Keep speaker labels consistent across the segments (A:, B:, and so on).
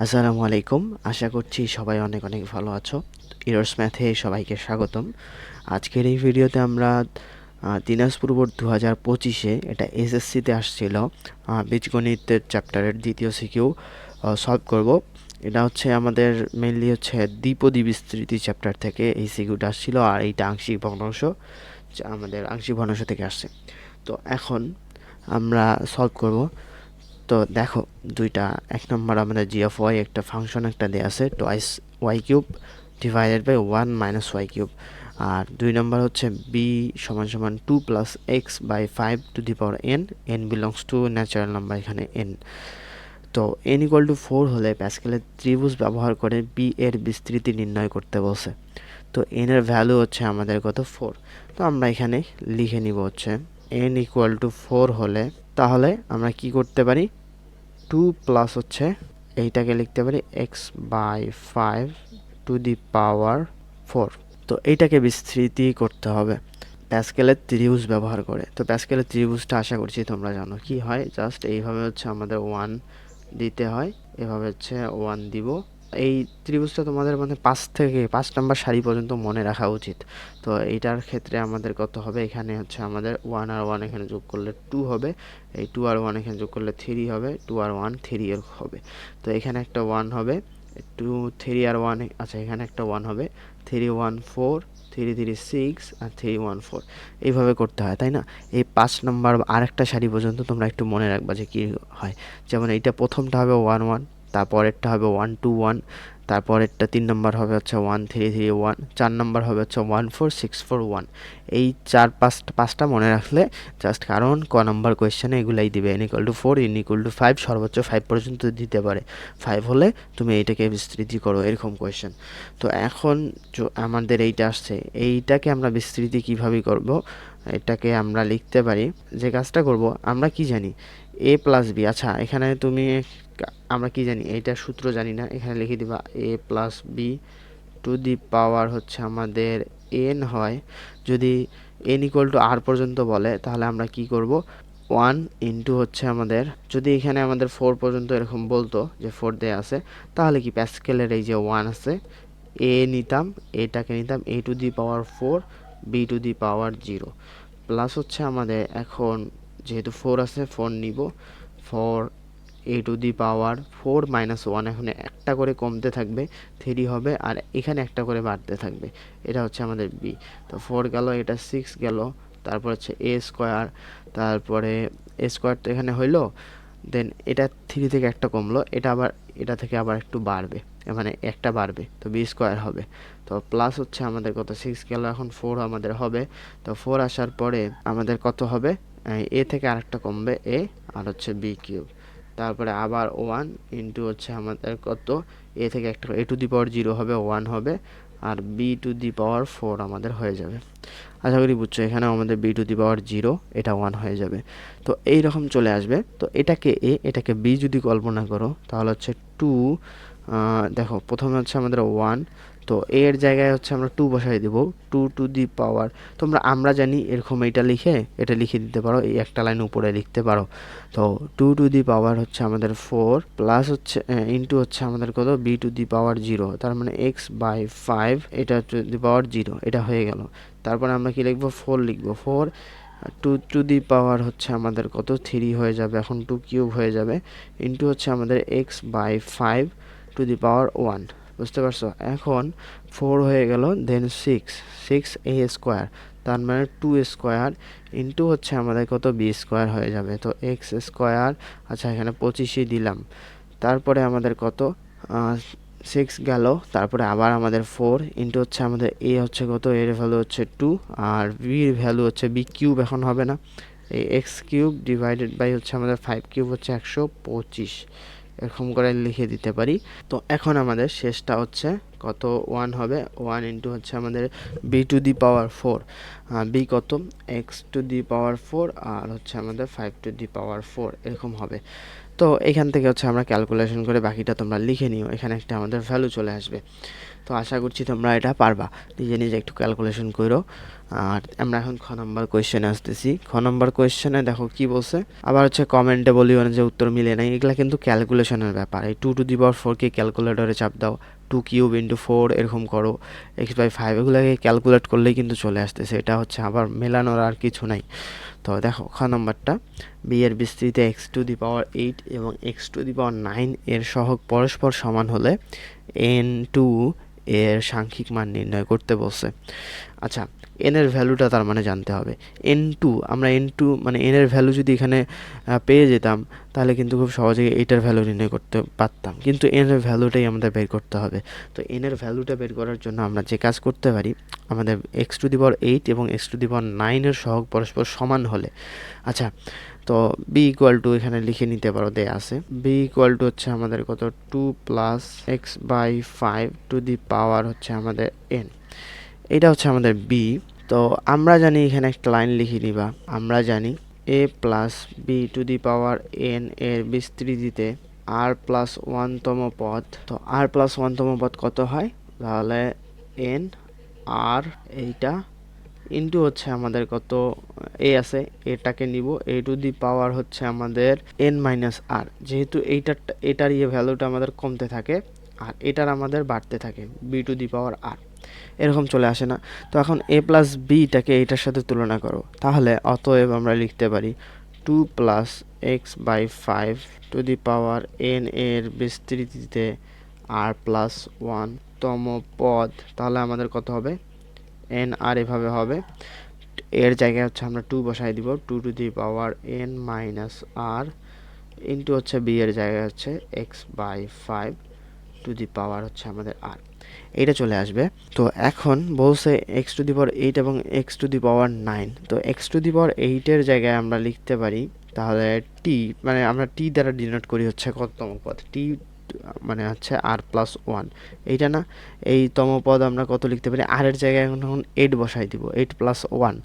A: আসসালামু আলাইকুম। আশা করছি সবাই অনেক অনেক ভালো আছো। ইরস ম্যাথে সবাইকে স্বাগতম। আজকের এই ভিডিওতে আমরা দিনাজপুর বোর্ড 2025-এ এটা এসএসসিতে আসছিল বীজগণিতের চ্যাপ্টারের দ্বিতীয় সিকিউ সলভ করব। এটা হচ্ছে আমাদের মেইনলি হচ্ছে দ্বিপদী বিস্তৃতি চ্যাপ্টার থেকে এই সিকিউটা আসছিল, আর এইটা আংশিক ভগ্নাংশ আমাদের আংশিক ভগ্নাংশ থেকে আসছে। তো এখন আমরা সলভ করব। তো দেখো দুইটা, এক নম্বর আমাদের জি অফ ওয়াই একটা ফাংশন একটা দেওয়া আছে twice Y cube divided by 1 - Y cube, আর দুই নম্বর হচ্ছে বি সমান সমান 2 + x/5 to the power N, N belongs to natural number, এখানে এন। তো এন ইকুয়াল টু 4 হলে প্যাসকেলের ত্রিভুজ ব্যবহার করে বি এর বিস্তৃতি নির্ণয় করতে বলছে। তো এন এর ভ্যালু হচ্ছে আমাদের কত 4। তো আমরা এখানে লিখে নিব হচ্ছে এন ইকুয়াল টু 4 হলে তাহলে আমরা কি করতে পারি, 2 প্লাস হচ্ছে এইটাকে লিখতে পারি x/5 টু দি পাওয়ার 4। তো এইটাকে বিস্তৃতি করতে হবে প্যাসকেলের ত্রিভুজ ব্যবহার করে। তো প্যাসকেলের ত্রিভুজটা আশা করছি তোমরা জানো কি হয়, জাস্ট এইভাবে হচ্ছে আমাদের 1 দিতে হয়, এভাবে হচ্ছে 1 দিব। এই ত্রিভুজটা তোমাদের মানে 5 নাম্বার সারি পর্যন্ত মনে রাখা উচিত। তো এইটার ক্ষেত্রে আমাদের কত হবে, এখানে হচ্ছে আমাদের 1 আর 1 এখানে যোগ করলে 2 হবে, এই 2 আর 1 এখানে যোগ করলে 3 হবে, 2 আর 1 3 এর হবে। তো এখানে একটা 1 হবে, 2 3 আর 1, আচ্ছা এখানে একটা 1 হবে, 3 1 4, 3 3 6 আর 3 1 4, এইভাবে করতে হয় তাই না। এই 5 নাম্বার আরেকটা সারি পর্যন্ত তোমরা একটু মনে রাখবা যে কী হয়। যেমন এইটা প্রথমটা হবে 1 1, তারপরেরটা হবে 1 2 1, তারপরেরটা 3 নম্বর হবে হচ্ছে 1 3 3 1, 4 নম্বর হবে হচ্ছে 1 4 6 4 1। এই 4 5টা মনে রাখলে জাস্ট, কারণ ক নম্বর কোয়েশ্চেনে এগুলাই দিবে, n equal to 4, n equal to 5, সর্বোচ্চ 5 পর্যন্ত দিতে পারে। 5 হলে তুমি এইটাকে বিস্তৃতি করো, এরকম কোয়েশ্চেন। তো এখন আমাদের এইটা আসছে, এইটাকে আমরা বিস্তৃতি কিভাবে করব, এটাকে আমরা লিখতে পারি, যে কাজটা করব আমরা কি জানি a প্লাস বি। আচ্ছা এখানে তুমি আমরা কি জানি, এইটার সূত্র জানি না, এখানে লিখে দিবা a plus B to the power হচ্ছে আমাদের n হয়। যদি n ইকুয়াল টু আর পর্যন্ত বলে তাহলে আমরা কি করব, 1 ইন্টু হচ্ছে আমাদের, যদি এখানে আমাদের 4 পর্যন্ত এরকম বলতো যে 4 দেয়া আছে, তাহলে কি প্যাসকেলের এই যে 1 আছে, a নিতাম, এটাকে নিতাম a two the power 4 b two the power 0, plus হচ্ছে আমাদের এখন যেহেতু 4 আছে 4 নিব, 4 a two the power 4 minus 1, এখন একটা করে কমতে থাকবে, 3 হবে, আর এখানে একটা করে বাড়তে থাকবে, এটা হচ্ছে আমাদের b। তো 4 গেল, এটা 6 গেল, তারপর হচ্ছে a স্কোয়ার, তারপরে a স্কোয়ার তো এখানে হইলো, দেন এটা 3 থেকে একটা কমলো, এটা আবার এটা থেকে আবার একটু বাড়বে, মানে একটা বাড়বে, তো বি স্কোয়ার হবে। তো প্লাস হচ্ছে আমাদের কত 6 গেল, এখন 4 আমাদের হবে। তো 4 আসার পরে আমাদের কত হবে, এ থেকে আরেকটা কমবে এ, আর হচ্ছে বি কিউব, তারপরে আবার 1 ইন্টু হচ্ছে আমাদের কত, এ থেকে একটা এ টু দি পাওয়ার 0 হবে, 1 হবে, আর বি টু দি পাওয়ার 4 আমাদের হয়ে যাবে। আশা করি বুঝছো, এখানে আমাদের বি টু দি পাওয়ার 0, এটা 1 হয়ে যাবে। তো এই রকম চলে আসবে। তো এটাকে এ, এটাকে বি যদি কল্পনা করো তাহলে হচ্ছে 2, দেখো প্রথমে হচ্ছে আমাদের 1, তো এর জায়গায় হচ্ছে আমরা 2 বসাই দেব, 2 টু দি পাওয়ার, আমরা জানি এরকম এটা লিখে দিতে পারো, এই একটা লাইন উপরে লিখতে পারো। তো 2 টু দি পাওয়ার হচ্ছে আমাদের 4, প্লাস হচ্ছে ইন্টু হচ্ছে আমাদের কত, বি টু দি পাওয়ার 0, তার মানে x/5 এটা টু দি পাওয়ার 0, এটা হয়ে গেল। তারপরে আমরা কি লিখবো, 4 লিখবো, 4 2 টু দি পাওয়ার হচ্ছে আমাদের কত, 3 হয়ে যাবে, এখন 2 কিউব হয়ে যাবে, ইন্টু হচ্ছে আমাদের x/5 টু দি পাওয়ার 1, বুঝতে পারছো। এখন 4 হয়ে গেল, দেন 6 a স্কোয়ার, তার মানে 2 স্কোয়ার, ইন্টু হচ্ছে আমাদের কত, বি স্কোয়ার হয়ে যাবে, তো এক্স স্কোয়ার, আচ্ছা এখানে 25ই দিলাম, তারপরে আমাদের কত, 6 গেল, তারপরে আবার আমাদের 4 ইন্টু হচ্ছে আমাদের এ হচ্ছে কত, এর ভ্যালু হচ্ছে 2, আর বির ভ্যালু হচ্ছে বি কিউব, এখন হবে না, এই এক্স কিউব ডিভাইডেড বাই হচ্ছে আমাদের 5 কিউব হচ্ছে 125, এরকম করে লিখে দিতে পারি। তো এখন আমাদের শেষটা হচ্ছে কত, 1 হবে, 1 ইন্টু হচ্ছে আমাদের b to the power 4, b কত, এক্স টু দি পাওয়ার 4, আর হচ্ছে আমাদের 5 টু দি পাওয়ার 4, এরকম হবে। তো এখান থেকে হচ্ছে আমরা ক্যালকুলেশন করে বাকিটা তোমরা লিখে নিও, এখানে একটা আমাদের ভ্যালু চলে আসবে। তো আশা করছি তোমরা এটা পারবা, নিজে নিজে একটু ক্যালকুলেশন করো। আর আমরা এখন খ নম্বর কোয়েশ্চেনে আসতেছি। খ নম্বর কোয়েশ্চেনে দেখো কি বলছে, আবার হচ্ছে কমেন্টে বলিও না যে উত্তর মিলে নাই, এগুলা কিন্তু ক্যালকুলেশনের ব্যাপার। এই 2^4 কে ক্যালকুলেটরে চাপ দাও, 2³ × 4 এরকম করো, x/5 এগুলোকে ক্যালকুলেট করলেই কিন্তু চলে আসতেছে। এটা হচ্ছে আবার মেলানোর আর কিছু নাই। তো দেখো খ নম্বরটা, বি এর বিস্তৃতিতে x⁸ এবং x⁹ এর সহগ পরস্পর সমান হলে n2 এর সাংখ্যিক মান নির্ণয় করতে বলছে। আচ্ছা, n এর ভ্যালুটা তার মানে জানতে হবে। আমরা n2 মানে n এর ভ্যালু যদি এখানে পেয়ে যেতাম তাহলে কিন্তু খুব সহজেই এইটার ভ্যালু নির্ণয় করতে পারতাম, কিন্তু n এর ভ্যালুটাই আমাদের বের করতে হবে। তো n এর ভ্যালুটা বের করার জন্য আমরা যে কাজ করতে পারি, আমাদের x⁸ এবং x⁹ এর সহগ পরস্পর সমান হলে, আচ্ছা তো b = এখানে লিখে নিতে পারো, দেয়া আছে b = হচ্ছে আমাদের কত 2 + x/5 হচ্ছে আমাদের n, এটা হচ্ছে আমাদের b। তো আমরা জানি এখানে একটা লাইন লিখে নিবা, আমরা জানি a + b⁴n এর বিস্তৃতিতে r+1তম পদ, তো r+1তম পদ কত হয়, তাহলে n r এইটা ইন্টু হচ্ছে আমাদের কত a আছে, এটাকে নিব a⁴ হচ্ছে আমাদের n - r, যেহেতু এটার ভ্যালুটা আমাদের কমতে থাকে আর এটার আমাদের বাড়তে থাকে b⁴r, এরকম চলে আসে না। তো এখন a + bটাকে এইটার সাথে তুলনা করো, তাহলে অতএব আমরা লিখতে পারি 2 + x/5n এর বিস্তৃতিতে r+1তম পদ, তাহলে আমাদের কত হবে n r, এভাবে হবে। এর জায়গায় হচ্ছে আমরা 2 বসাই দিব, 2n - r ইন্টু হচ্ছে b এর জায়গায় হচ্ছে x/5 হচ্ছে আমাদের r, এইটা চলে আসবে। তো এখন বলছে x⁸ এবং x⁹ তো x⁸ এর জায়গায় আমরা লিখতে পারি তাহলে t, মানে আমরা t দ্বারা ডিনোট করি হচ্ছে কততম পদ, t মানে হচ্ছে r+1, এইটা না, এই তম পদ আমরা কত লিখতে পারি, r এর জায়গায় এখন 8 বসাই দিব, 8+1,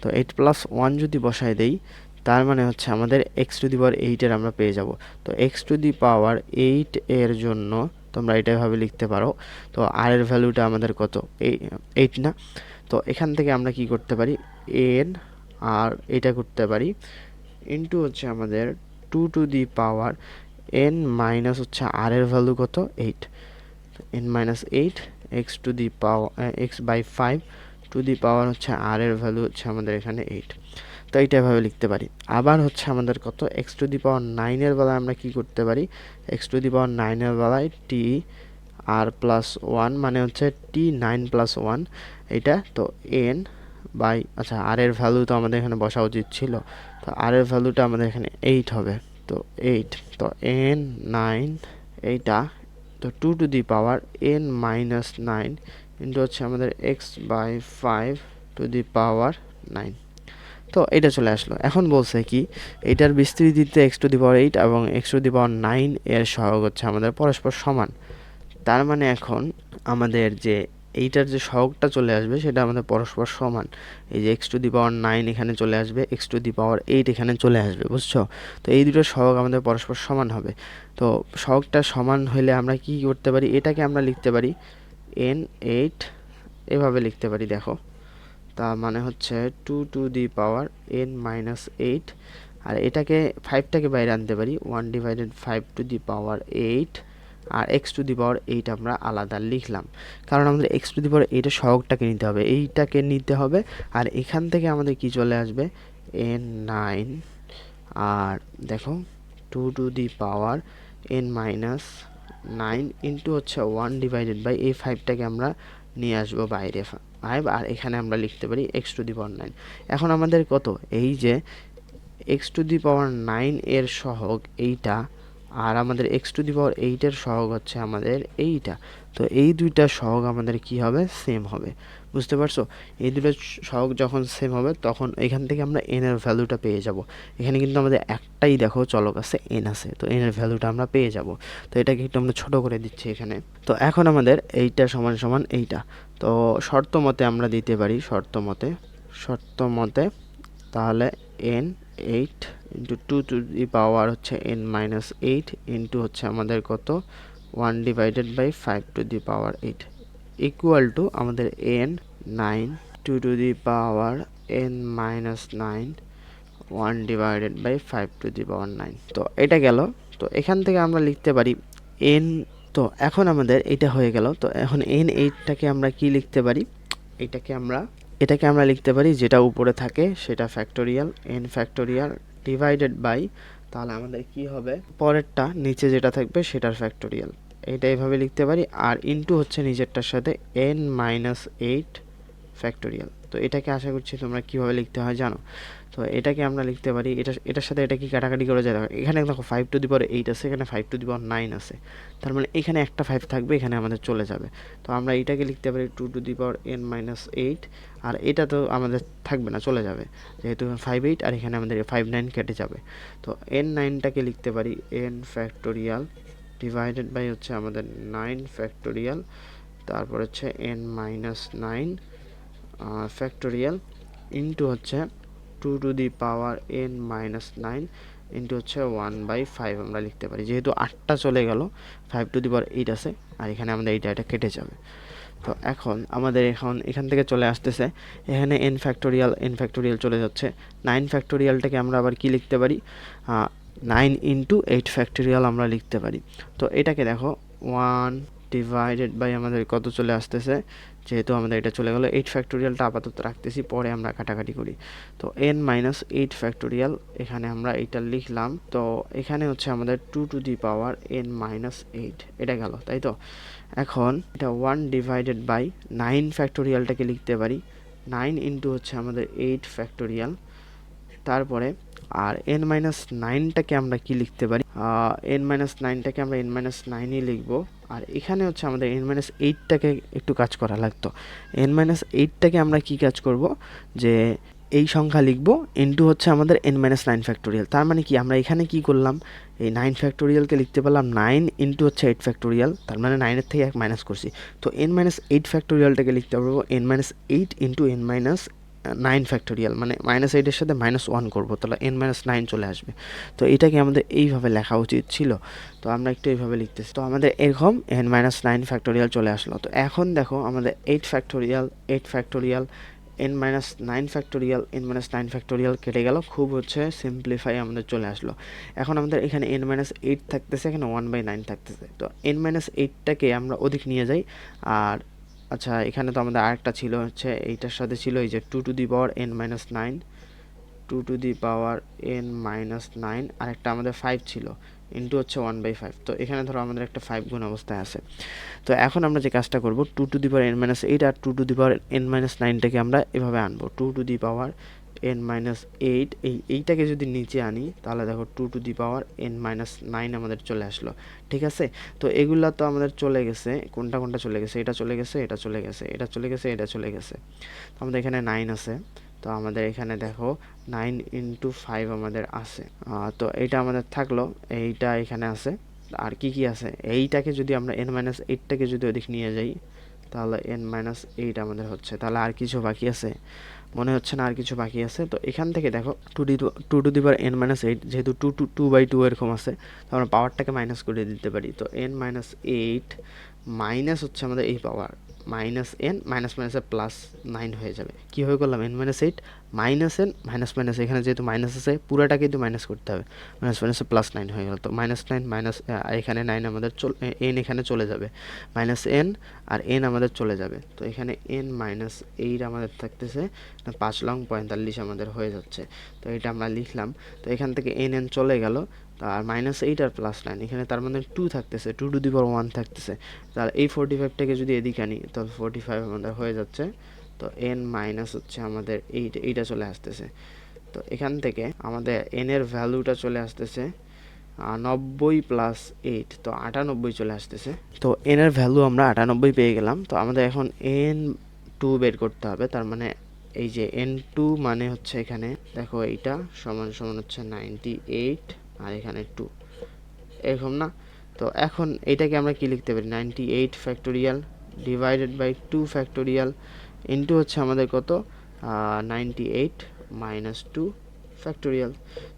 A: তো 8+1 যদি বসাই দেই তার মানে হচ্ছে আমাদের x⁸ এর আমরা পেয়ে যাব। তো x⁸ এর জন্য তোমরা এটা ভাবে লিখতে পারো, তো r এর ভ্যালুটা আমাদের কত 8 না, তো এখান থেকে আমরা কি করতে পারি, n আর এটা করতে পারি ইন্টু হচ্ছে আমাদের 2n মাইনাস হচ্ছে r এর ভ্যালু কত 8, n - 8 x/5 হচ্ছে r এর ভ্যালু হচ্ছে আমাদের এখানে 8, তো এইটা এভাবে লিখতে পারি। আবার হচ্ছে আমাদের কত x⁹ এর বেলায় আমরা কি করতে পারি, x⁹ এর বেলায় t r+1 মানে হচ্ছে t9+1 এটা, তো n বাই, আচ্ছা r এর ভ্যালু তো আমাদের এখানে বসা উচিত ছিল, তো r এর ভ্যালুটা আমাদের এখানে 8 হবে, তো 8, তো n9 এইটা, তো 2n - 9 ইন্টু হচ্ছে আমাদের x/5 তো এটা চলে আসলো। এখন বলছে কি, এটার বিস্তৃতিতে x⁸ এবং x⁹ এর সহগ হচ্ছে আমাদের পরস্পর সমান, তার মানে এখন আমাদের যে এইটার যে সহগটা চলে আসবে সেটা আমাদের পরস্পর সমান, এই যে x⁹ এখানে চলে আসবে, x⁸ এখানে চলে আসবে, বুঝছো? তো এই দুটো সহগ আমাদের পরস্পর সমান হবে। তো সহগটা সমান হলে আমরা কি করতে পারি, এটাকে আমরা লিখতে পারি n8, এভাবে লিখতে পারি, দেখো তার মানে হচ্ছে 2n - 8, আর এটাকে 5টাকে বাইরে আনতে পারি 1/5 আর x⁸ আমরা আলাদা লিখলাম, কারণ আমাদের x⁸ এর সহগটাকে নিতে হবে, এইটাকে নিতে হবে, আর এখান থেকে আমাদের কি চলে আসবে n9, আর দেখো 2n - 9 ইন্টু হচ্ছে 1/, এই 5টাকে আমরা নিয়ে আসবো বাইরে 5, আর এখানে আমরা লিখতে পারি x⁹ এখন আমাদের কত, এই যে x⁹ এর সহগ এইটা, আর আমাদের x⁸ এর সহগ হচ্ছে আমাদের এইটা, তো এই দুইটা সহগ আমাদের কি হবে, সেম হবে, বুঝতে পারছো? এই দুটো সহগ যখন সেম হবে তখন এখান থেকে আমরা n এর ভ্যালুটা পেয়ে যাব। এখানে কিন্তু আমাদের একটাই দেখো চলক আছে, n আছে, তো n এর ভ্যালুটা আমরা পেয়ে যাব। তো এটাকে একটু আমরা ছোট করে দিচ্ছি এখানে। তো এখন আমাদের এইটা সমান সমান এইটা, তো শর্ত মতে আমরা দিতে পারি, শর্ত মতে তাহলে n8 ইন্টু 2 হচ্ছে n - 8 ইন্টু হচ্ছে আমাদের কত 1/5 8, ইকুয়াল টু আমাদের n 9 2 to the power n minus 9 1 divided by 5 to the power 9। তো এটা গেল। তো এখান থেকে আমরা লিখতে পারি n। তো এখন আমাদের এটা হয়ে গেল। তো এখন n 8টাকে আমরা কি লিখতে পারি, এটাকে আমরা লিখতে পারি যেটা উপরে থাকে সেটা factorial n factorial divided by, তাহলে আমাদের কি হবে পরেরটা নিচে যেটা থাকবে সেটার ফ্যাক্টোরিয়াল, এটা এইভাবে লিখতে পারি। আর ইনটু হচ্ছে নিচেরটার সাথে n মাইনাস 8 ফ্যাক্টোরিয়াল। তো এটাকে আশা করছি তোমরা কিভাবে লিখতে হয় জানো। তো এটাকে আমরা লিখতে পারি, এটার সাথে এটা কি কাটাকাটি করে যায়, এখানে দেখো 5 টু দি পাওয়ার 8 আছে, এখানে 5 টু দি পাওয়ার 9 আছে, তার মানে এখানে একটা 5 থাকবে, এখানে আমাদের চলে যাবে। তো আমরা এটাকে লিখতে পারি 2 to the power n minus 8, আর এটা তো আমাদের থাকবে না, চলে যাবে, যেহেতু 5 8 আর এখানে আমাদের 5 9 কেটে যাবে। তো n 9টাকে লিখতে পারি n ফ্যাক্টোরিয়াল ডিভাইডেড বাই হচ্ছে আমাদের 9 ফ্যাক্টোরিয়াল, তারপর হচ্ছে n মাইনাস 9 ফ্যাক্টোরিয়াল ইন্টু হচ্ছে 2 to the power n minus 9 into হচ্ছে 1/5 আমরা লিখতে পারি, যেহেতু 8টা চলে গেল, 5 টু দি পাওয়ার 8 আছে, আর এখানে আমাদের এটা কেটে যাবে। তো এখন আমাদের এখান থেকে চলে আসতেছে এখানে n ফ্যাক্টোরিয়াল চলে যাচ্ছে। 9 ফ্যাক্টোরিয়ালটাকে আমরা আবার কি লিখতে পারি, 9 ইন্টু 8 ফ্যাক্টোরিয়াল আমরা লিখতে পারি। তো এটাকে দেখো 1 ডিভাইডেড বাই আমাদের কত চলে আসতেছে, যেহেতু আমাদের এটা চলে গেল 8 ফ্যাক্টোরিয়ালটা আপাতত রাখতেছি, পরে আমরা কাটাকাটি করি। তো n মাইনাস 8 ফ্যাক্টোরিয়াল এখানে আমরা এটা লিখলাম। তো এখানে হচ্ছে আমাদের 2 to the power n minus 8 এটা গেল, তাই তো। এখন এটা 1 ডিভাইডেড বাই 9 ফ্যাক্টোরিয়ালটাকে লিখতে পারি 9 ইন্টু হচ্ছে আমাদের 8 ফ্যাক্টোরিয়াল, তারপরে আর n মাইনাস 9টাকে আমরা কি লিখতে পারি, n মাইনাস 9টাকে আমরা n মাইনাস 9ই লিখবো। আর এখানে হচ্ছে আমাদের n মাইনাস 8টাকে একটু কাজ করা লাগতো, n মাইনাস 8টাকে আমরা কি কাজ করব, যে এই সংখ্যা লিখবো ইন্টু হচ্ছে আমাদের n মাইনাস 9 ফ্যাক্টোরিয়াল। তার মানে কি আমরা এখানে কি করলাম, এই 9 ফ্যাক্টোরিয়ালকে লিখতে পারলাম 9 ইন্টু হচ্ছে 8 ফ্যাক্টোরিয়াল, তার মানে 9-এর থেকে 1 মাইনাস করছি। তো n মাইনাস 8 ফ্যাক্টোরিয়ালটাকে লিখতে পারবো n minus 8 into n minus 9 factorial, মানে মাইনাস 8-এর সাথে মাইনাস 1 করবো, তাহলে n মাইনাস 9 চলে আসবে। তো এটাকে আমাদের এইভাবে লেখা উচিত ছিল, তো আমরা একটু এইভাবে লিখতেছি। তো আমাদের এরকম n মাইনাস 9 ফ্যাক্টোরিয়াল চলে আসলো। তো এখন দেখো আমাদের 8 factorial n minus 9 factorial n minus 9 factorial কেটে গেল, খুব হচ্ছে সিম্পলিফাই আমাদের চলে আসলো। এখন আমাদের এখানে n মাইনাস 8 থাকতেছে, এখানে 1/9 থাকতেছে। তো n মাইনাস 8টাকে আমরা ওদিক নিয়ে যাই। আর আচ্ছা, এখানে তো আমাদের আরেকটা ছিল হচ্ছে এইটার সাথে ছিল এই যে 2 to the power n minus 9 2 to the power n minus 9, আরেকটা আমাদের 5 ছিল ইন্টু হচ্ছে 1/5। তো এখানে ধরো আমাদের একটা 5 গুণ অবস্থায় আছে। তো এখন আমরা যে কাজটা করব 2 to the power n minus 8 আর 2 to the power n minus 9টাকে আমরা এভাবে আনবো, 2 to the power n minus 8 এইটাকে যদি নিচে আনি তাহলে দেখো 2 to the power n minus 9 আমাদের চলে আসলো, ঠিক আছে। তো এগুলা তো আমাদের চলে গেছে, কোনটা চলে গেছে, এটা চলে গেছে, এটা চলে গেছে, এটা চলে গেছে, এটা চলে গেছে। তো আমাদের এখানে 9 আছে, তো আমাদের এখানে দেখো 9 ইন্টু 5 আমাদের আছে। তো এইটা আমাদের থাকলো, এইটা এখানে আছে। আর কি আছে, এইটাকে যদি আমরা n মাইনাস 8টাকে যদি ওদিক নিয়ে যাই তাহলে n মাইনাস 8 আমাদের হচ্ছে। তাহলে আর কিছু বাকি আছে, মনে হচ্ছে না আর কিছু বাকি আছে। তো এখান থেকে দেখো 2 to the power n minus 8, যেহেতু 2/2 এরকম আছে, তো আমরা পাওয়ারটাকে মাইনাস করে দিতে পারি। তো n মাইনাস 8 মাইনাস হচ্ছে আমাদের এই পাওয়ার মাইনাস n মাইনাস মাইনাসে প্লাস 9 হয়ে যাবে। কীভাবে করলাম, n minus 8 minus n minus minus, এখানে যেহেতু মাইনাস আছে পুরোটাকেই তো মাইনাস করতে হবে, মাইনাস মাইনাসে প্লাস 9 হয়ে গেল। তো মাইনাস 9 মাইনাস এখানে 9 আমাদের n এখানে চলে যাবে, মাইনাস n আর n আমাদের চলে যাবে। তো এখানে n মাইনাস 8 আমাদের থাকতেছে 5 লং 45 আমাদের হয়ে যাচ্ছে। তো এটা আমরা লিখলাম। তো এখান থেকে n চলে গেল, আর মাইনাস 8 আর প্লাস 9, এখানে তার মানে 2 থাকতেছে, 2 টু দি পাওয়ার 1 থাকতেছে। তাহলে এই 45টাকে যদি এদিকে আনি তাহলে 45 আমাদের হয়ে যাচ্ছে। তো n মাইনাস হচ্ছে আমাদের এইটা চলে আসতেছে। তো এখান থেকে আমাদের n এর ভ্যালুটা চলে আসতেছে 90 প্লাস 8, তো 98 চলে আসতেছে। তো n এর ভ্যালু আমরা 98 পেয়ে গেলাম। তো আমাদের এখন n2 বের করতে হবে, তার মানে এই যে n2 মানে হচ্ছে এখানে দেখো এইটা সমান সমান হচ্ছে 98 আর এখানে 2, এরকম না। তো এখন এইটাকে আমরা কি লিখতে পারি, 98 factorial divided by 2 factorial into হচ্ছে আমাদের কত 98 মাইনাস 2 ফ্যাক্টোরিয়াল।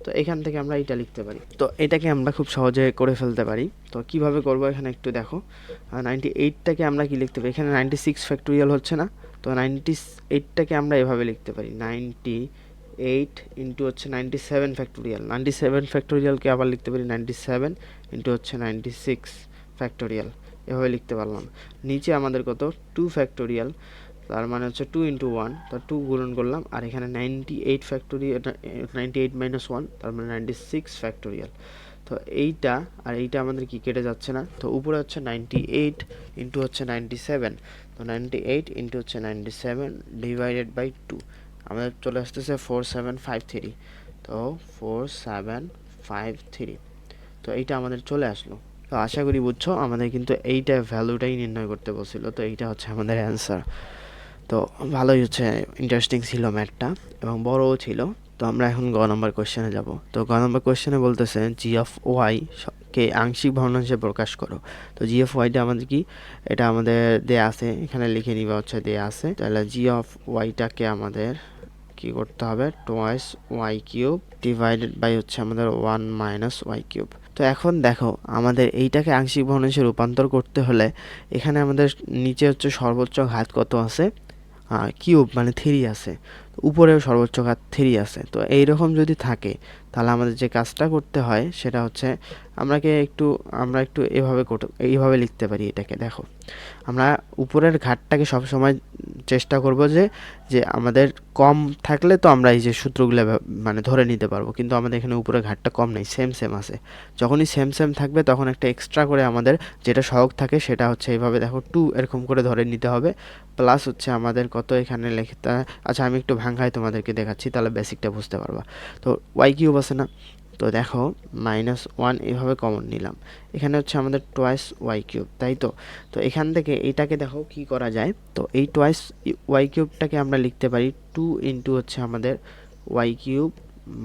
A: তো এখান থেকে আমরা এটা লিখতে পারি। তো এটাকে আমরা খুব সহজে করে ফেলতে পারি। তো কিভাবে করব এখানে একটু দেখো। 98টাকে আমরা কি লিখতে পারি, এখানে 96 ফ্যাক্টোরিয়াল হচ্ছে না, তো 98টাকে আমরা এভাবে লিখতে পারি 98 ইন্টু হচ্ছে 97 ফ্যাক্টোরিয়াল। 97 ফ্যাক্টোরিয়ালকে আবার লিখতে পারি 97 ইন্টু হচ্ছে 96 ফ্যাক্টোরিয়াল, এভাবে লিখতে পারলাম। নিচে আমাদের কত 2 ফ্যাক্টোরিয়াল, তার মানে হচ্ছে 2 ইন্টু 1, তার 2 গুণন করলাম, আর এখানে 98 ফ্যাক্টোরিয়াল 98 মাইনাস 1, তার মানে 96 ফ্যাক্টোরিয়াল। তো এইটা আর এইটা আমাদের কি কেটে যাচ্ছে না, তো উপরে হচ্ছে 98 ইন্টু হচ্ছে 97, তো 98 ইন্টু হচ্ছে 97 ডিভাইডেড বাই 2 আমাদের চলে আসতেছে 4753। তো 4753, তো এইটা আমাদের চলে আসলো। তো আশা করি বুঝছো, আমাদের কিন্তু এইটা ভ্যালুটাই নির্ণয় করতে বলছিল, তো এইটা হচ্ছে আমাদের অ্যান্সার। তো ভালোই হচ্ছে, ইন্টারেস্টিং ছিল ম্যাথটা এবং বড়ও ছিল। তো আমরা এখন গ নম্বর কোয়েশ্চেনে যাব। তো গ নম্বর কোয়েশ্চেনে বলতেছে জি অফ ওয়াই কে আংশিক ভগ্নাংশে প্রকাশ করো। তো জি অফ ওয়াইটা আমাদের কি, এটা আমাদের দেয়া আছে, এখানে লিখে নিবা হচ্ছে দেয়া আছে। তাহলে জি অফ ওয়াইটাকে আমাদের কি করতে হবে, twice Y cube divided by হচ্ছে আমাদের 1 মাইনাস ওয়াই কিউব। তো এখন দেখো, আমাদের এইটাকে আংশিক ভগ্নাংশে রূপান্তর করতে হলে এখানে আমাদের নিচে হচ্ছে সর্বোচ্চ ঘাত কত আছে, কিউব মানে 3 আছে, উপরেও সর্বোচ্চ ঘাত 3 আছে। তো এইরকম যদি থাকে তাহলে আমাদের যে কাজটা করতে হয় সেটা হচ্ছে আমরা একটু এইভাবে লিখতে পারি এটাকে। দেখো, আমরা উপরের ঘাতটাকে সবসময় চেষ্টা করব যে আমাদের কম থাকলে তো আমরা এই যে সূত্রগুলো মানে ধরে নিতে পারবো, কিন্তু আমাদের এখানে উপরের ঘাতটা কম নেই, সেম আছে। যখনই সেম থাকবে তখন একটা এক্সট্রা করে আমাদের যেটা সহগ থাকে সেটা হচ্ছে এইভাবে দেখো 2 এরকম করে ধরে নিতে হবে, প্লাস হচ্ছে আমাদের কত এখানে লিখতে। আচ্ছা, আমি একটু ভাঙায় তোমাদেরকে দেখাচ্ছি, তাহলে বেসিকটা বুঝতে পারবা। তো ওয়াই কিউব আছে না, তো দেখো -1 এভাবে কমন নিলাম, এখানে হচ্ছে আমাদের টোয়াইস ওয়াই কিউব, তাই তো। তো এখান থেকে এইটাকে দেখো কি করা যায়, তো এই টোয়াইস ওয়াই কিউবটাকে আমরা লিখতে পারি 2 ইন্টু হচ্ছে আমাদের ওয়াই কিউব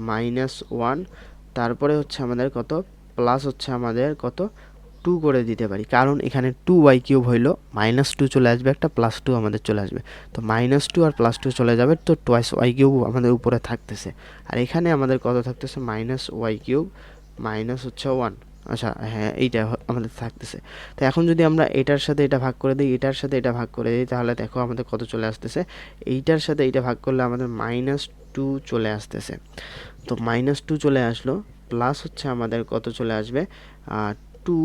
A: -1, তারপরে হচ্ছে আমাদের কত প্লাস হচ্ছে আমাদের কত 2 করে দিতে পারি, কারণ এখানে 2 ওয়াই কিউব হইলো -2 চলে আসবে, একটা +2 আমাদের চলে আসবে। তো -2 আর +2 চলে যাবে, তো টোয়াইস ওয়াই কিউব আমাদের উপরে থাকতেছে, আর এখানে আমাদের কত থাকতেছে মাইনাস ওয়াই কিউব মাইনাস হচ্ছে 1। আচ্ছা হ্যাঁ, এইটা আমাদের থাকতেছে। তো এখন যদি আমরা এটার সাথে এটা ভাগ করে দিই, এটার সাথে এটা ভাগ করে দিই, তাহলে দেখো আমাদের কত চলে আসতেছে, এইটার সাথে এইটা ভাগ করলে আমাদের -2 চলে আসতেছে। তো -2 চলে আসলো, প্লাস হচ্ছে আমাদের কত চলে আসবে 2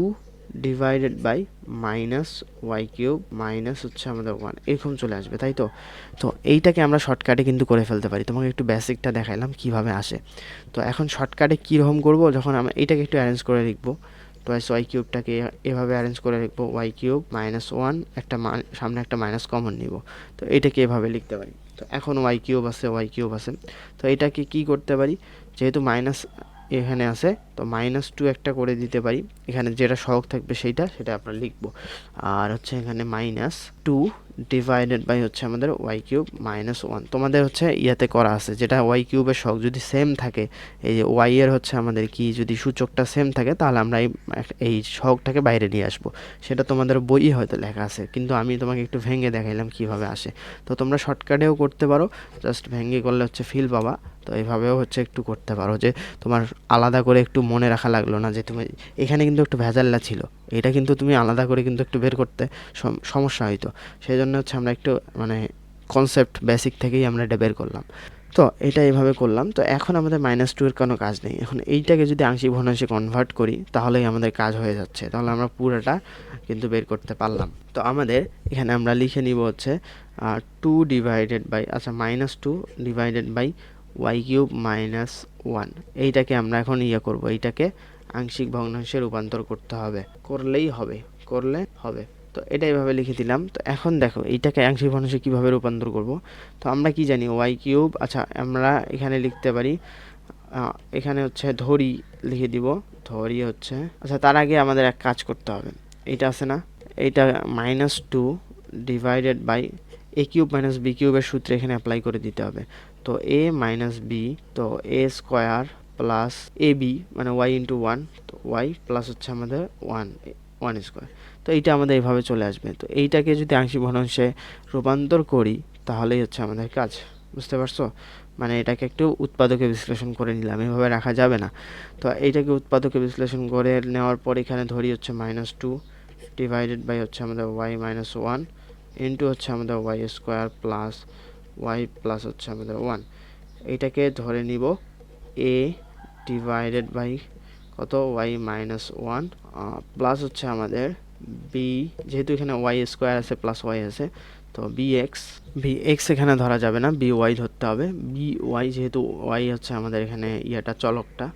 A: divided by minus y cube minus হচ্ছে আমাদের 1, এরকম চলে আসবে, তাই তো। তো এইটাকে আমরা শর্টকাটে কিন্তু করে ফেলতে পারি, তোমাকে একটু বেসিকটা দেখাইলাম কিভাবে আসে। তো এখন শর্টকাটে কীরকম করব, যখন আমরা এইটাকে একটু অ্যারেঞ্জ করে লিখবো, টোয়াইস ওয়াই কিউবটাকে এভাবে অ্যারেঞ্জ করে লিখবো, ওয়াই কিউব -1, একটা সামনে একটা মাইনাস কমন নিব, তো এইটাকে এভাবে লিখতে পারি। তো এখন ওয়াই কিউব আছে, তো এটাকে কি করতে পারি, যেহেতু মাইনাস এখানে আছে, তো -2 একটা করে দিতে পারি, এখানে যেটা সহগ থাকবে সেটা আমরা লিখব, আর হচ্ছে এখানে -2 ডিভাইডেড বাই হচ্ছে আমাদের ওয়াই কিউব -1। তোমাদের হচ্ছে ইয়াতে করা আছে, যেটা ওয়াই কিউবের সহগ যদি সেম থাকে, এই যে ওয়াই এর হচ্ছে আমাদের কি যদি সূচকটা সেম থাকে, তাহলে আমরা এই সহগটাকে বাইরে নিয়ে আসবো, সেটা তোমাদের বইয়ে হয়তো লেখা আছে, কিন্তু আমি তোমাকে একটু ভেঙে দেখাইলাম কিভাবে আসে। তো তোমরা শর্টকাটেও করতে পারো, জাস্ট ভেঙে করলে হচ্ছে ফিল পাবা। তো এইভাবেও হচ্ছে একটু করতে পারো, যে তোমার আলাদা করে একটু মনে রাখা লাগলো না যে তুমি এখানে কিন্তু একটু ভেজাল্লা ছিল, এটা কিন্তু তুমি আলাদা করে কিন্তু একটু বের করতে সমস্যা হইতো, সেই জন্য হচ্ছে আমরা একটু মানে কনসেপ্ট বেসিক থেকেই আমরা এটা বের করলাম। তো এটা এইভাবে করলাম। তো এখন আমাদের -2 এর কোনো কাজ নেই, এখন এইটাকে যদি আংশিক ভগ্নাংশে কনভার্ট করি তাহলেই আমাদের কাজ হয়ে যাচ্ছে, তাহলে আমরা পুরোটা কিন্তু বের করতে পারলাম। তো আমাদের এখানে আমরা লিখে নিব হচ্ছে 2 ডিভাইডেড বাই, আচ্ছা -2 ডিভাইডেড বাই ওয়াই কিউব -1, এইটাকে আমরা এখন করব, এইটাকে আংশিক ভগ্নাংশে রূপান্তর করতে হবে, করলে হবে। তো এটা এইভাবে লিখে দিলাম। তো এখন দেখো এইটাকে আংশিক ভগ্নাংশে কীভাবে রূপান্তর করব। তো আমরা কি জানি ওয়াই কিউব, আচ্ছা আমরা এখানে লিখতে পারি, এখানে হচ্ছে ধরি লিখে দিব, ধরি হচ্ছে, আচ্ছা তার আগে আমাদের এক কাজ করতে হবে, এইটা আছে না, এইটা -2 divided by a cube minus b কিউবের সূত্রে এখানে অ্যাপ্লাই করে দিতে হবে। তো এ মাইনাস বি, তো এ স্কোয়ার প্লাস এ বি মানে ওয়াই ইন্টু 1, তো ওয়াই প্লাস হচ্ছে আমাদের 1 স্কোয়ার। তো এইটা আমাদের এইভাবে চলে আসবে। তো এইটাকে যদি আংশিক ভগ্নাংশে রূপান্তর করি তাহলেই হচ্ছে আমাদের কাজ, বুঝতে পারছো। মানে এটাকে একটু উৎপাদকে বিশ্লেষণ করে নিলাম, এভাবে রাখা যাবে না। তো এইটাকে উৎপাদকে বিশ্লেষণ করে নেওয়ার পর এখানে ধরি হচ্ছে -2 ডিভাইডেড বাই হচ্ছে আমাদের y-1 ইন্টু হচ্ছে আমাদের y square plus y plus হচ্ছে আমাদের 1। এইটাকে ধরে নিব a ডিভাইডেড বাই কত y-1 প্লাস হচ্ছে আমাদের b, যেহেতু এখানে ওয়াই স্কোয়ার আছে প্লাস ওয়াই আছে, তো bx এখানে ধরা যাবে না, by ধরতে হবে। by যেহেতু y হচ্ছে আমাদের এখানে ইয়াটা চলকটা,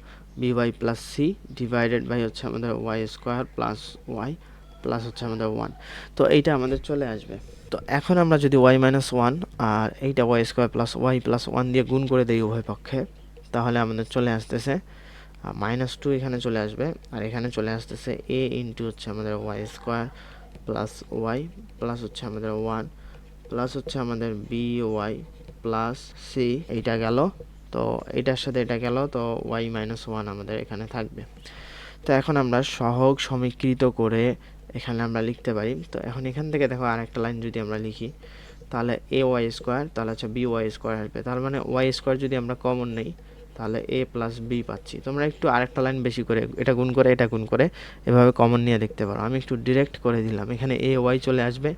A: by plus c divided by হচ্ছে আমাদের y square plus y plus হচ্ছে আমাদের 1। তো এইটা আমাদের চলে আসবে। তো এখন আমরা যদি y-1 আর এইটা y square plus y plus 1 দিয়ে গুণ করে দিই উভয় পক্ষে, তাহলে আমাদের চলে আসতেছে -2 এখানে চলে আসবে, আর এখানে চলে আসতেছে a ইন্টু হচ্ছে আমাদের y square plus y plus হচ্ছে আমাদের 1 প্লাস হচ্ছে আমাদের by প্লাস c। এইটা গেল, তো এইটার সাথে এটা গেল, তো y-1 আমাদের এখানে থাকবে। তো এখন আমরা সহগ সমীকৃত করে এখানে আমরা লিখতে পারি। তো এখন এখান থেকে দেখো আরেকটা লাইন যদি আমরা লিখি, তাহলে a ওয়াই স্কোয়ার, তাহলে হচ্ছে b ওয়াই স্কোয়ার আসবে। তার মানে ওয়াই স্কোয়ার যদি আমরা কমন নেই, তাহলে a প্লাস b পাচ্ছি। তোমরা একটু আরেকটা লাইন বেশি করে এটা গুণ করে এটা গুণ করে এভাবে কমন নিয়ে দেখতে পারো। আমি একটু ডিরেক্ট করে দিলাম, এখানে a ওয়াই চলে আসবে,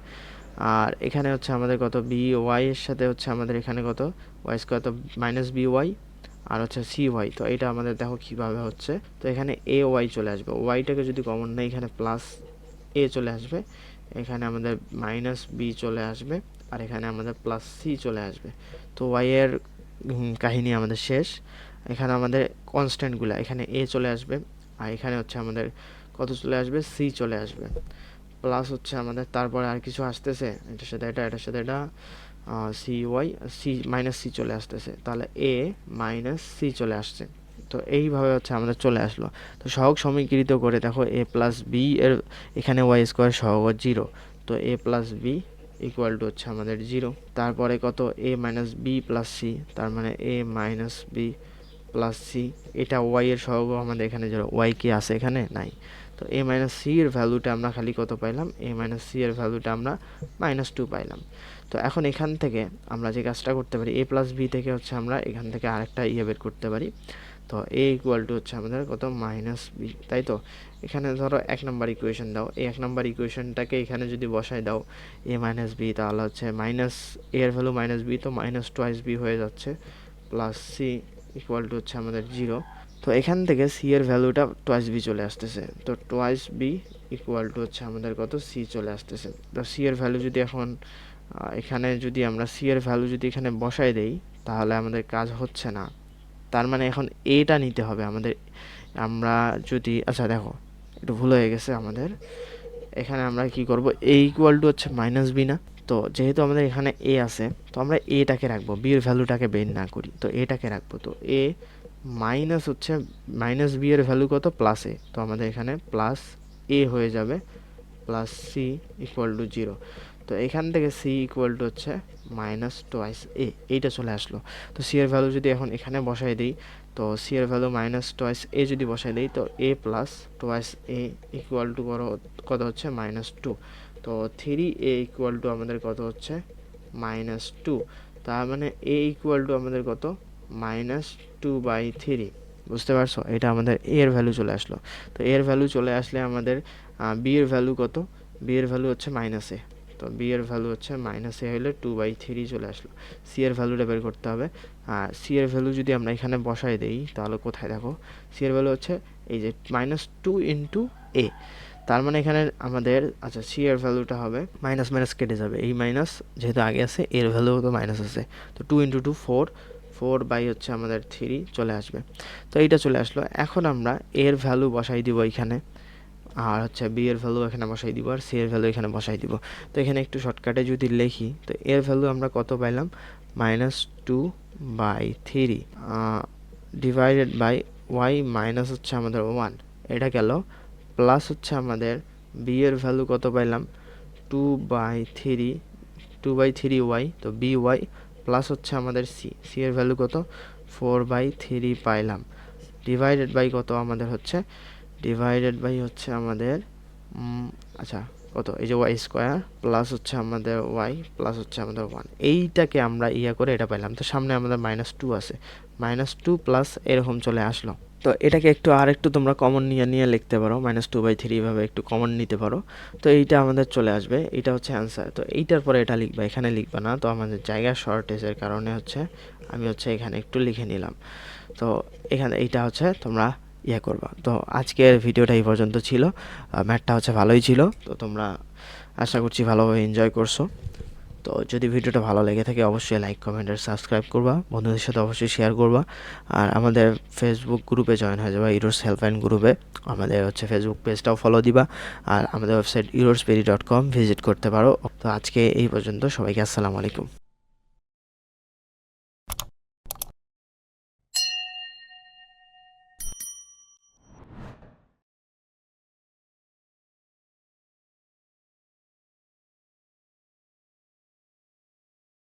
A: আর এখানে হচ্ছে আমাদের কত বি ওয়াই এর সাথে হচ্ছে আমাদের এখানে কত ওয়াই স্কোয়ার, তো -by আর হচ্ছে cy। তো এটা আমাদের দেখো কিভাবে হচ্ছে, তো এখানে a ওয়াই চলে আসবে, ওয়াইটাকে যদি কমন নেই এখানে প্লাস a চলে আসবে, এখানে আমাদের -b চলে আসবে, আর এখানে আমাদের প্লাস c চলে আসবে। তো ওয়াই এর কাহিনী আমাদের শেষ। এখানে আমাদের কনস্ট্যান্টগুলো, এখানে a চলে আসবে, আর এখানে হচ্ছে আমাদের কত চলে আসবে, c চলে আসবে, প্লাস হচ্ছে আমাদের তারপরে আর কিছু আসতেছে, এটার সাথে এটা, এটার সাথে এটা, c y c minus c চলে আসতেছে, তাহলে এ মাইনাস সি চলে আসছে। তো এইভাবে হচ্ছে আমাদের চলে আসলো। তো সহগ সমীকৃত করে দেখো এ প্লাস বি এর এখানে ওয়াই স্কোয়ার সহগ 0, তো এ প্লাস বি ইকুয়াল টু হচ্ছে আমাদের 0। তারপরে কত এ মাইনাস বি প্লাস সি, তার মানে এ মাইনাস বি প্লাস সি, এটা ওয়াই এর সহগ আমাদের এখানে 0, ওয়াই কি আছে এখানে নাই। তো a মাইনাস সি এর ভ্যালুটা আমরা খালি কত পাইলাম, a মাইনাস সি এর ভ্যালুটা আমরা -2 পাইলাম। তো এখন এখান থেকে আমরা যে কাজটা করতে পারি, a প্লাস বি থেকে হচ্ছে আমরা এখান থেকে আরেকটা বের করতে পারি। তো a ইকুয়াল টু হচ্ছে আমাদের কত -b, তাই তো। এখানে ধরো 1 নম্বর ইকুয়েশন দাও, এই 1 নম্বর ইকুয়েশনটাকে এখানে যদি বসাই দাও a মাইনাস বি, তাহলে হচ্ছে মাইনাস a এর ভ্যালু -b, তো -2b হয়ে যাচ্ছে, প্লাস c ইকুয়াল টু হচ্ছে আমাদের 0। তো এখান থেকে সি এর ভ্যালুটা টোয়াইস বি চলে আসতেছে, তো টোয়াইস বি ইকুয়াল টু হচ্ছে আমাদের কত সি চলে আসতেছে। তো সি এর ভ্যালু যদি এখন এখানে যদি আমরা সি এর ভ্যালু যদি এখানে বসাই দেই, তাহলে আমাদের কাজ হচ্ছে না। তার মানে এখন এটা নিতে হবে আমাদের। আমরা যদি আচ্ছা দেখো একটু ভুল হয়ে গেছে আমাদের, এখানে আমরা কি করব, এ ইকুয়াল টু হচ্ছে -b না, তো যেহেতু আমাদের এখানে এ আছে, তো আমরা এটাকে রাখবো, বি এর ভ্যালুটাকে বের না করি, তো এটাকে রাখবো। তো এ মাইনাস হচ্ছে -b এর ভ্যালু কত, প্লাস এ, তো আমাদের এখানে প্লাস এ হয়ে যাবে, প্লাস সি ইকুয়াল টু 0। তো এখান থেকে সি ইকুয়াল টু হচ্ছে -2 এ, এইটা চলে আসলো। তো সি এর ভ্যালু যদি এখন এখানে বসাই দিই, তো সি এর ভ্যালু -2 এ যদি বসাই দিই, তো এ প্লাস 2 এ ইকুয়াল টু কত হচ্ছে -2। তো 3a ইকুয়াল টু আমাদের কত হচ্ছে -2, তার মানে a ইকুয়াল টু আমাদের কত -2/3। বুঝতে পারছো, এটা আমাদের a এর ভ্যালু চলে আসলো। তো a এর ভ্যালু চলে আসলে আমাদের b এর ভ্যালু কত, b এর ভ্যালু হচ্ছে -a, তো b এর ভ্যালু হচ্ছে -a হলে 2/3 চলে আসলো। c এর ভ্যালুটা বের করতে হবে, আর c এর ভ্যালু যদি আমরা এখানে বসাই দেই, তাহলে কোথায় দেখো c এর ভ্যালু হচ্ছে এই যে -2 ইন্টু a, তার মানে এখানে আমাদের আচ্ছা সি এর ভ্যালুটা হবে মাইনাস মাইনাস কেটে যাবে, এই মাইনাস যেহেতু আগে আছে এর ভ্যালু তো মাইনাস আছে, তো 2 ইন্টু 2 4, 4 হচ্ছে আমাদের 3 চলে আসবে। তো এইটা চলে আসলো। এখন আমরা এর ভ্যালু বসাই দিব এখানে, আর হচ্ছে বি এর ভ্যালু এখানে বসাই দিব, আর সি এর ভ্যালু এখানে বসাই দিব। তো এখানে একটু শর্টকাটে যদি লিখি, তো এর ভ্যালু আমরা কত পাইলাম, -2/3 ডিভাইডেড বাই ওয়াই মাইনাস হচ্ছে আমাদের 1, এটা গেল, প্লাস হচ্ছে আমাদের বি এর ভ্যালু কত পাইলাম 2/3 ওয়াই, তো বি ওয়াই প্লাস হচ্ছে আমাদের সি এর ভ্যালু কত 4/3 পাইলাম, ডিভাইডেড বাই কত আমাদের হচ্ছে, ডিভাইডেড বাই হচ্ছে আমাদের আচ্ছা কত, এই যে ওয়াই স্কোয়ার প্লাস হচ্ছে আমাদের ওয়াই প্লাস হচ্ছে আমাদের 1, এইটাকে আমরা করে এটা পাইলাম। তো সামনে আমাদের -2 আছে, -2 প্লাস এরকম চলে আসলো। তো এটাকে একটু তোমরা কমন নিয়ে লিখতে পারো, -2/3 এভাবে একটু কমন নিতে পারো। তো এইটা আমাদের চলে আসবে, এটা হচ্ছে অ্যান্সার। তো এইটার পরে এটা লিখবা, এখানে লিখবা না। তো আমাদের জায়গা শর্টেজের কারণে হচ্ছে আমি এখানে একটু লিখে নিলাম। তো এখানে এইটা হচ্ছে তোমরা করবা। তো আজকের ভিডিওটা এই পর্যন্ত ছিল। ম্যাথটা হচ্ছে ভালোই ছিল। তো তোমরা আশা করছি ভালোভাবে এনজয় করছো। তো যদি ভিডিওটা ভালো লেগে থাকে অবশ্যই লাইক, কমেন্ট আর সাবস্ক্রাইব করবা, বন্ধুদের সাথে অবশ্যই শেয়ার করবা। আর আমাদের ফেসবুক গ্রুপে জয়েন হয়ে যাবা, ইরোস হেল্পলাইন গ্রুপে। আমাদের হচ্ছে ফেসবুক পেজটাও ফলো দিবা। আর আমাদের ওয়েবসাইট irosberry.com ভিজিট করতে পারো। তো আজকে এই পর্যন্ত, সবাইকে আসসালামু আলাইকুম।